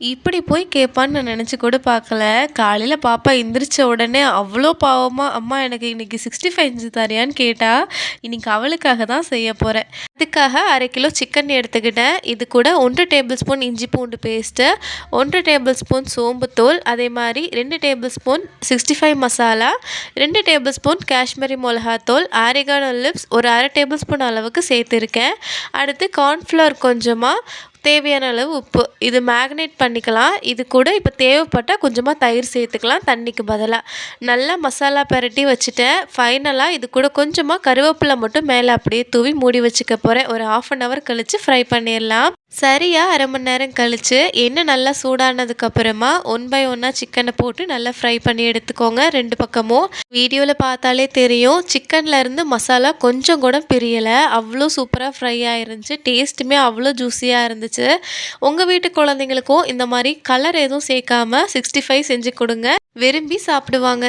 இப்படி போய் கேட்பான்னு நான் நெனச்சு கூட பார்க்கல. காலையில பாப்பா எந்திரிச்ச உடனே அவ்ளோ பாவமா, "அம்மா எனக்கு இன்னைக்கு 65 செஞ்சு தரியான்னு?" கேட்டா. இன்னைக்கு அவளுக்காக தான் செய்ய போறேன். அதுக்காக 1/2 கிலோ சிக்கன் எடுத்துக்கிட்டேன். இது கூட 1 டேபிள் ஸ்பூன் இஞ்சி பூண்டு பேஸ்ட்டு, 1 டேபிள் ஸ்பூன் சோம்புத்தூள், அதே மாரி 2 table spoon 65 masala, 2 table spoon Kashmiri மொளகாத்தூள், ஆரிகானோ லிவ்ஸ் ஒரு 1/2 டேபிள் ஸ்பூன் அளவுக்கு சேர்த்துருக்கேன். அடுத்து கார்ன்ஃப்ளவர் கொஞ்சமா, தேவையான அளவு உப்பு. இது மேக்னேட் பண்ணிக்கலாம். இது கூட இப்போ தேவைப்பட்டா கொஞ்சமா தயிர் சேர்த்துக்கலாம் தண்ணிக்கு பதிலா. நல்லா மசாலா பெரட்டி வச்சுட்டேன். ஃபைனலா இது கூட கொஞ்சமா கருவேப்பிலை மட்டும் மேலே அப்படியே தூவி மூடி வச்சுக்க போறேன். ஒரு 1/2 அன் ஹவர் கழிச்சு ஃப்ரை பண்ணிடலாம். சரியா 1/2 மணி நேரம் கழிச்சு எண்ணெய் நல்லா சூடானதுக்கப்புறமா 1 பை 1ஆ சிக்கனை போட்டு நல்லா ஃப்ரை பண்ணி எடுத்துக்கோங்க 2 பக்கமும். வீடியோவில் பார்த்தாலே தெரியும் சிக்கன்ல இருந்து மசாலா கொஞ்சம் கூட பிரியலை. அவ்வளோ சூப்பராக ஃப்ரை ஆயிருந்துச்சு. டேஸ்ட்டுமே அவ்வளோ ஜூஸியாக இருந்துச்சு. உங்கள் வீட்டு குழந்தைங்களுக்கும் இந்த மாதிரி கலர் எதுவும் சேர்க்காம 65 செஞ்சு கொடுங்க. விரும்பி சாப்பிடுவாங்க.